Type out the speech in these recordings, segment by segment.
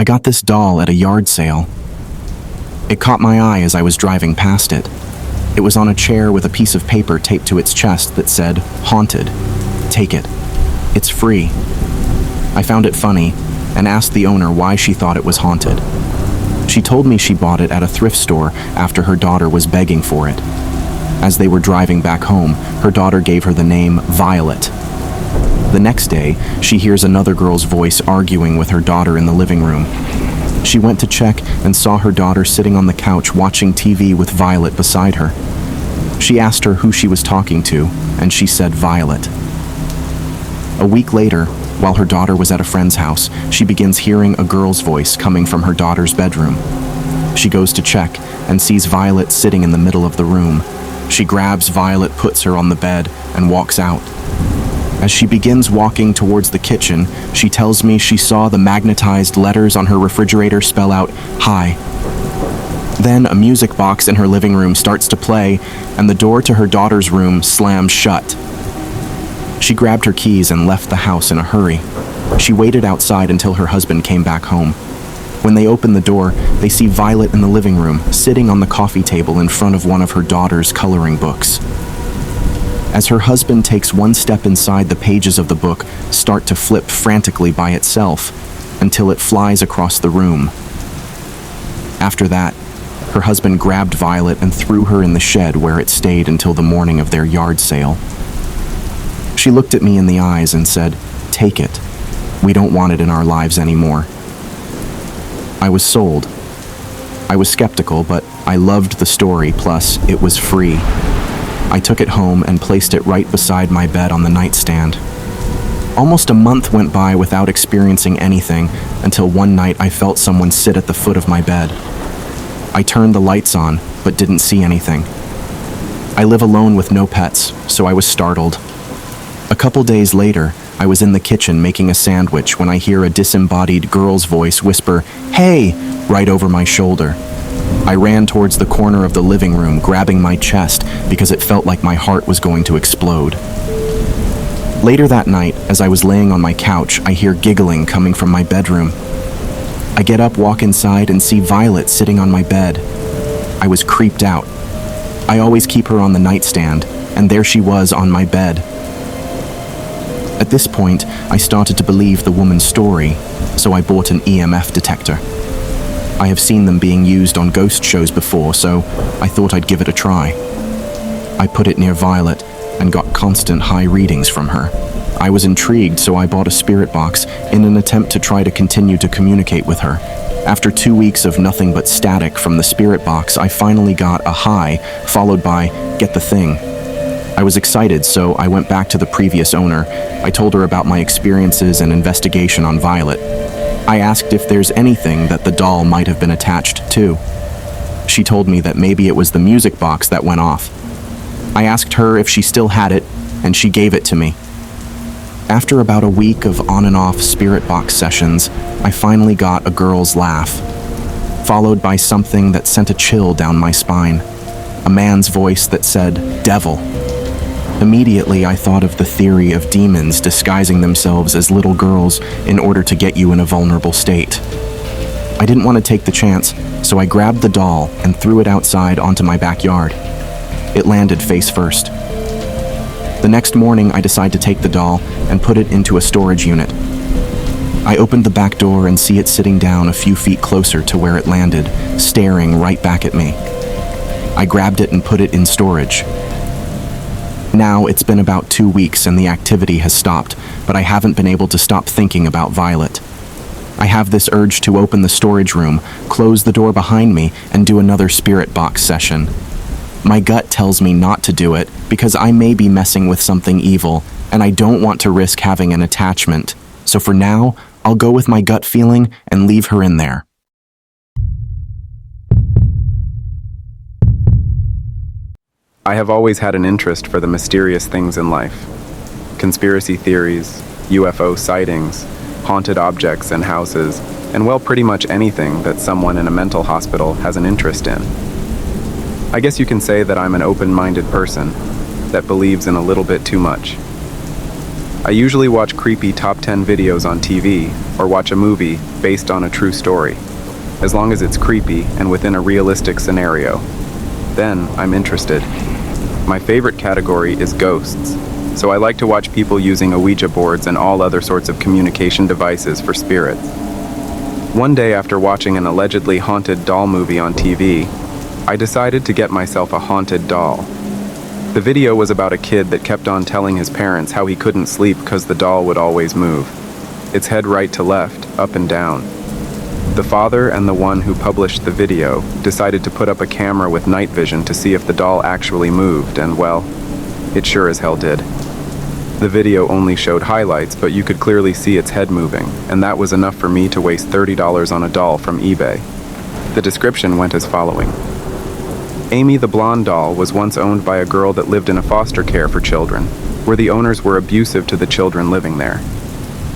I got this doll at a yard sale. It caught my eye as I was driving past it. It was on a chair with a piece of paper taped to its chest that said, "Haunted. Take it. It's free." I found it funny and asked the owner why she thought it was haunted. She told me she bought it at a thrift store after her daughter was begging for it. As they were driving back home, her daughter gave her the name Violet. The next day, she hears another girl's voice arguing with her daughter in the living room. She went to check and saw her daughter sitting on the couch watching TV with Violet beside her. She asked her who she was talking to, and she said Violet. A week later, while her daughter was at a friend's house, she begins hearing a girl's voice coming from her daughter's bedroom. She goes to check and sees Violet sitting in the middle of the room. She grabs Violet, puts her on the bed, and walks out. As she begins walking towards the kitchen, she tells me she saw the magnetized letters on her refrigerator spell out, "Hi." Then a music box in her living room starts to play, and the door to her daughter's room slams shut. She grabbed her keys and left the house in a hurry. She waited outside until her husband came back home. When they open the door, they see Violet in the living room, sitting on the coffee table in front of one of her daughter's coloring books. As her husband takes one step inside, the pages of the book start to flip frantically by itself until it flies across the room. After that, her husband grabbed Violet and threw her in the shed where it stayed until the morning of their yard sale. She looked at me in the eyes and said, "Take it. We don't want it in our lives anymore." I was sold. I was skeptical, but I loved the story, plus it was free. I took it home and placed it right beside my bed on the nightstand. Almost a month went by without experiencing anything until one night I felt someone sit at the foot of my bed. I turned the lights on, but didn't see anything. I live alone with no pets, so I was startled. A couple days later, I was in the kitchen making a sandwich when I hear a disembodied girl's voice whisper, "Hey!" right over my shoulder. I ran towards the corner of the living room, grabbing my chest because it felt like my heart was going to explode. Later that night, as I was laying on my couch, I hear giggling coming from my bedroom. I get up, walk inside, and see Violet sitting on my bed. I was creeped out. I always keep her on the nightstand, and there she was on my bed. At this point, I started to believe the woman's story, so I bought an EMF detector. I have seen them being used on ghost shows before, so I thought I'd give it a try. I put it near Violet and got constant high readings from her. I was intrigued, so I bought a spirit box in an attempt to try to continue to communicate with her. After 2 weeks of nothing but static from the spirit box, I finally got a hi, followed by, "Get the thing." I was excited, so I went back to the previous owner. I told her about my experiences and investigation on Violet. I asked if there's anything that the doll might have been attached to. She told me that maybe it was the music box that went off. I asked her if she still had it, and she gave it to me. After about a week of on and off spirit box sessions, I finally got a girl's laugh, followed by something that sent a chill down my spine. A man's voice that said, "Devil." Immediately, I thought of the theory of demons disguising themselves as little girls in order to get you in a vulnerable state. I didn't want to take the chance, so I grabbed the doll and threw it outside onto my backyard. It landed face first. The next morning, I decided to take the doll and put it into a storage unit. I opened the back door and see it sitting down a few feet closer to where it landed, staring right back at me. I grabbed it and put it in storage. Now it's been about 2 weeks and the activity has stopped, but I haven't been able to stop thinking about Violet. I have this urge to open the storage room, close the door behind me, and do another spirit box session. My gut tells me not to do it because I may be messing with something evil, and I don't want to risk having an attachment. So for now, I'll go with my gut feeling and leave her in there. I have always had an interest for the mysterious things in life. Conspiracy theories, UFO sightings, haunted objects and houses, and well, pretty much anything that someone in a mental hospital has an interest in. I guess you can say that I'm an open-minded person that believes in a little bit too much. I usually watch creepy top 10 videos on TV or watch a movie based on a true story, as long as it's creepy and within a realistic scenario. Then I'm interested. My favorite category is ghosts, so I like to watch people using Ouija boards and all other sorts of communication devices for spirits. One day after watching an allegedly haunted doll movie on TV, I decided to get myself a haunted doll. The video was about a kid that kept on telling his parents how he couldn't sleep because the doll would always move. Its head right to left, up and down. The father and the one who published the video decided to put up a camera with night vision to see if the doll actually moved, and well, it sure as hell did. The video only showed highlights, but you could clearly see its head moving, and that was enough for me to waste $30 on a doll from eBay. The description went as following. Amy the blonde doll was once owned by a girl that lived in a foster care for children, where the owners were abusive to the children living there.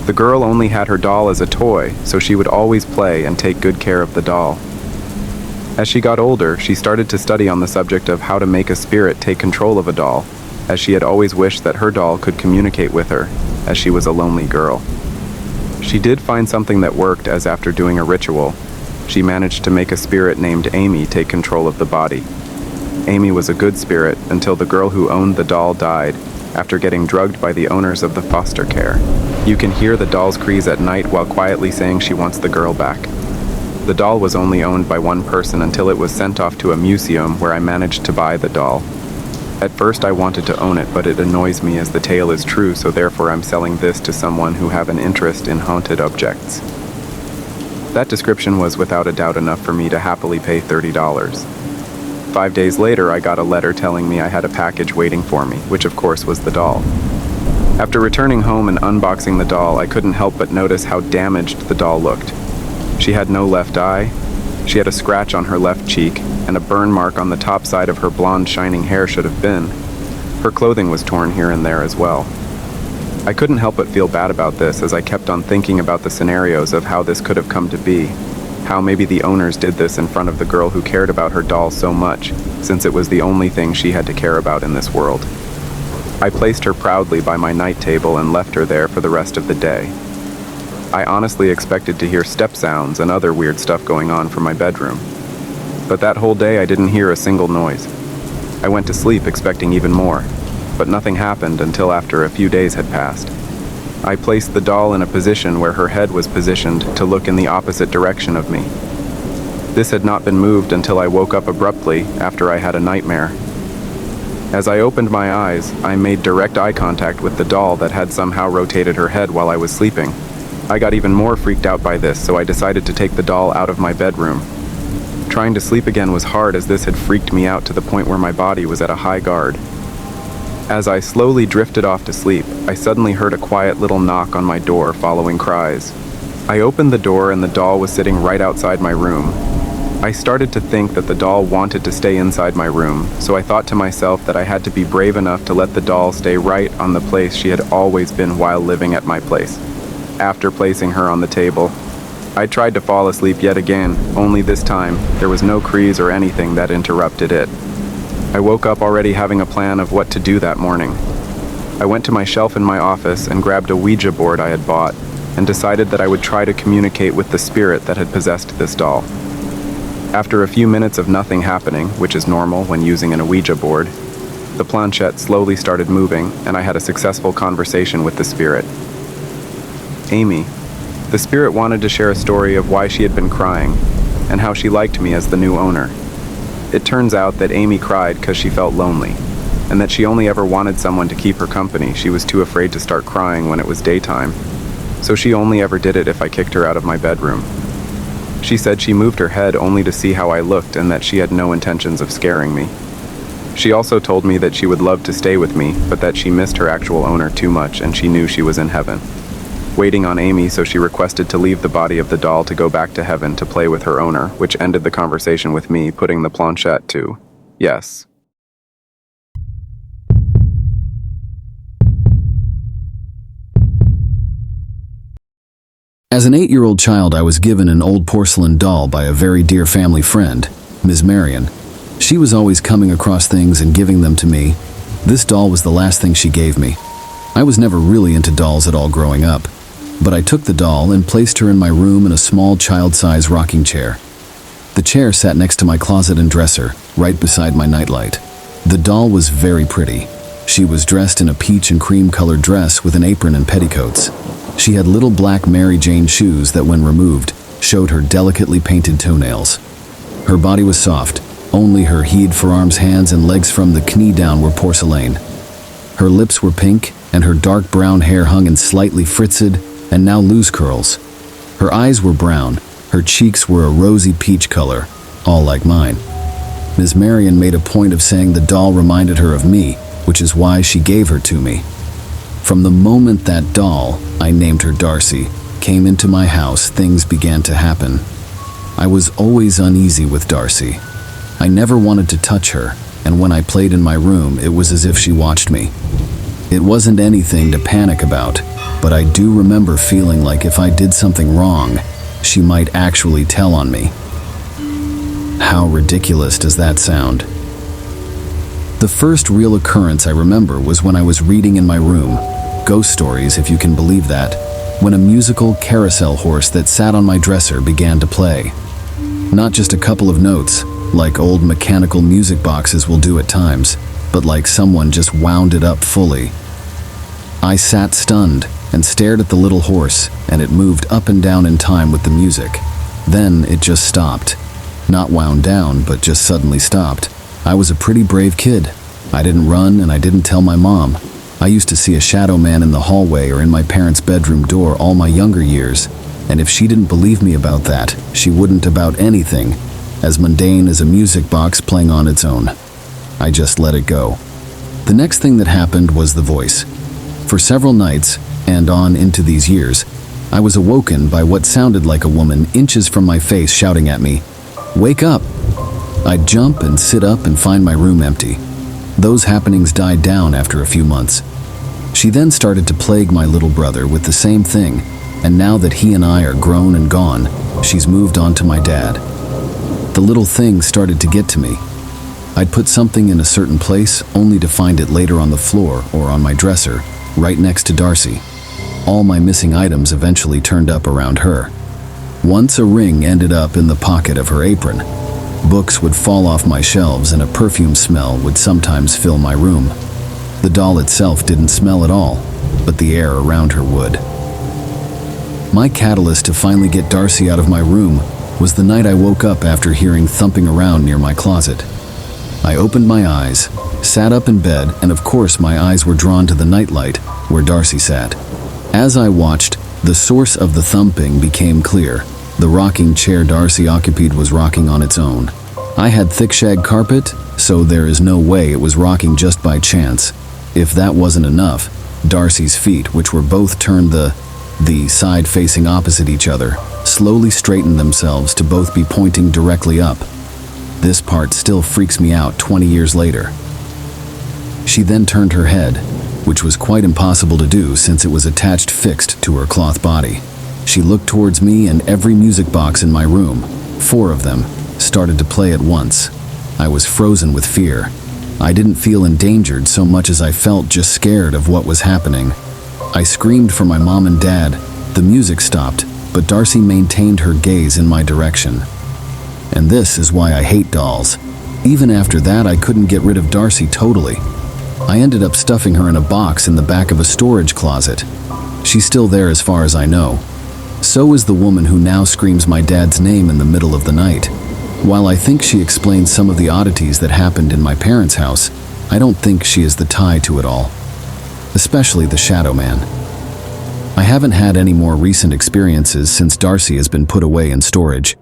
The girl only had her doll as a toy, so she would always play and take good care of the doll. As she got older, she started to study on the subject of how to make a spirit take control of a doll, as she had always wished that her doll could communicate with her, as she was a lonely girl. She did find something that worked, as after doing a ritual, she managed to make a spirit named Amy take control of the body. Amy was a good spirit until the girl who owned the doll died after getting drugged by the owners of the foster care. You can hear the doll's cries at night while quietly saying she wants the girl back. The doll was only owned by one person until it was sent off to a museum where I managed to buy the doll. At first I wanted to own it, but it annoys me as the tale is true, so therefore I'm selling this to someone who have an interest in haunted objects. That description was without a doubt enough for me to happily pay $30. 5 days later, I got a letter telling me I had a package waiting for me, which of course was the doll. After returning home and unboxing the doll, I couldn't help but notice how damaged the doll looked. She had no left eye, she had a scratch on her left cheek, and a burn mark on the top side of her blonde shining hair should have been. Her clothing was torn here and there as well. I couldn't help but feel bad about this as I kept on thinking about the scenarios of how this could have come to be. How maybe the owners did this in front of the girl who cared about her doll so much, since it was the only thing she had to care about in this world. I placed her proudly by my night table and left her there for the rest of the day. I honestly expected to hear step sounds and other weird stuff going on from my bedroom. But that whole day I didn't hear a single noise. I went to sleep expecting even more, but nothing happened until after a few days had passed. I placed the doll in a position where her head was positioned to look in the opposite direction of me. This had not been moved until I woke up abruptly after I had a nightmare. As I opened my eyes, I made direct eye contact with the doll that had somehow rotated her head while I was sleeping. I got even more freaked out by this, so I decided to take the doll out of my bedroom. Trying to sleep again was hard as this had freaked me out to the point where my body was at a high guard. As I slowly drifted off to sleep, I suddenly heard a quiet little knock on my door following cries. I opened the door and the doll was sitting right outside my room. I started to think that the doll wanted to stay inside my room, so I thought to myself that I had to be brave enough to let the doll stay right on the place she had always been while living at my place. After placing her on the table, I tried to fall asleep yet again, only this time there was no cries or anything that interrupted it. I woke up already having a plan of what to do that morning. I went to my shelf in my office and grabbed a Ouija board I had bought and decided that I would try to communicate with the spirit that had possessed this doll. After a few minutes of nothing happening, which is normal when using an Ouija board, the planchette slowly started moving and I had a successful conversation with the spirit. Amy. The spirit wanted to share a story of why she had been crying and how she liked me as the new owner. It turns out that Amy cried because she felt lonely, and that she only ever wanted someone to keep her company. She was too afraid to start crying when it was daytime, so she only ever did it if I kicked her out of my bedroom. She said she moved her head only to see how I looked and that she had no intentions of scaring me. She also told me that she would love to stay with me, but that she missed her actual owner too much and she knew she was in heaven, waiting on Amy, so she requested to leave the body of the doll to go back to heaven to play with her owner, which ended the conversation with me putting the planchette to yes. As an 8-year-old child, I was given an old porcelain doll by a very dear family friend, Ms. Marion. She was always coming across things and giving them to me. This doll was the last thing she gave me. I was never really into dolls at all growing up, but I took the doll and placed her in my room in a small child-size rocking chair. The chair sat next to my closet and dresser, right beside my nightlight. The doll was very pretty. She was dressed in a peach and cream-colored dress with an apron and petticoats. She had little black Mary Jane shoes that, when removed, showed her delicately painted toenails. Her body was soft. Only her heaved forearms, hands, and legs from the knee down were porcelain. Her lips were pink, and her dark brown hair hung in slightly frizzed and now loose curls. Her eyes were brown. Her cheeks were a rosy peach color, all like mine. Ms. Marion made a point of saying the doll reminded her of me, which is why she gave her to me. From the moment that doll, I named her Darcy, came into my house, things began to happen. I was always uneasy with Darcy. I never wanted to touch her, and when I played in my room, it was as if she watched me. It wasn't anything to panic about, but I do remember feeling like if I did something wrong, she might actually tell on me. How ridiculous does that sound? The first real occurrence I remember was when I was reading in my room, ghost stories if you can believe that, when a musical carousel horse that sat on my dresser began to play. Not just a couple of notes, like old mechanical music boxes will do at times, but like someone just wound it up fully. I sat stunned and stared at the little horse, and it moved up and down in time with the music. Then it just stopped. Not wound down, but just suddenly stopped. I was a pretty brave kid. I didn't run and I didn't tell my mom. I used to see a shadow man in the hallway or in my parents' bedroom door all my younger years, and if she didn't believe me about that, she wouldn't about anything, as mundane as a music box playing on its own. I just let it go. The next thing that happened was the voice. For several nights, and on into these years, I was awoken by what sounded like a woman inches from my face shouting at me, "Wake up!" I'd jump and sit up and find my room empty. Those happenings died down after a few months. She then started to plague my little brother with the same thing, and now that he and I are grown and gone, she's moved on to my dad. The little thing started to get to me. I'd put something in a certain place only to find it later on the floor or on my dresser, right next to Darcy. All my missing items eventually turned up around her. Once a ring ended up in the pocket of her apron. Books would fall off my shelves and a perfume smell would sometimes fill my room. The doll itself didn't smell at all, but the air around her would. My catalyst to finally get Darcy out of my room was the night I woke up after hearing thumping around near my closet. I opened my eyes, sat up in bed, and of course my eyes were drawn to the nightlight where Darcy sat. As I watched, the source of the thumping became clear. The rocking chair Darcy occupied was rocking on its own. I had thick shag carpet, so there is no way it was rocking just by chance. If that wasn't enough, Darcy's feet, which were both turned the side facing opposite each other, slowly straightened themselves to both be pointing directly up. This part still freaks me out 20 years later. She then turned her head, which was quite impossible to do since it was attached fixed to her cloth body. She looked towards me and every music box in my room, 4 of them, started to play at once. I was frozen with fear. I didn't feel endangered so much as I felt just scared of what was happening. I screamed for my mom and dad. The music stopped, but Darcy maintained her gaze in my direction. And this is why I hate dolls. Even after that, I couldn't get rid of Darcy totally. I ended up stuffing her in a box in the back of a storage closet. She's still there as far as I know. So is the woman who now screams my dad's name in the middle of the night. While I think she explains some of the oddities that happened in my parents' house, I don't think she is the tie to it all. Especially the shadow man. I haven't had any more recent experiences since Darcy has been put away in storage.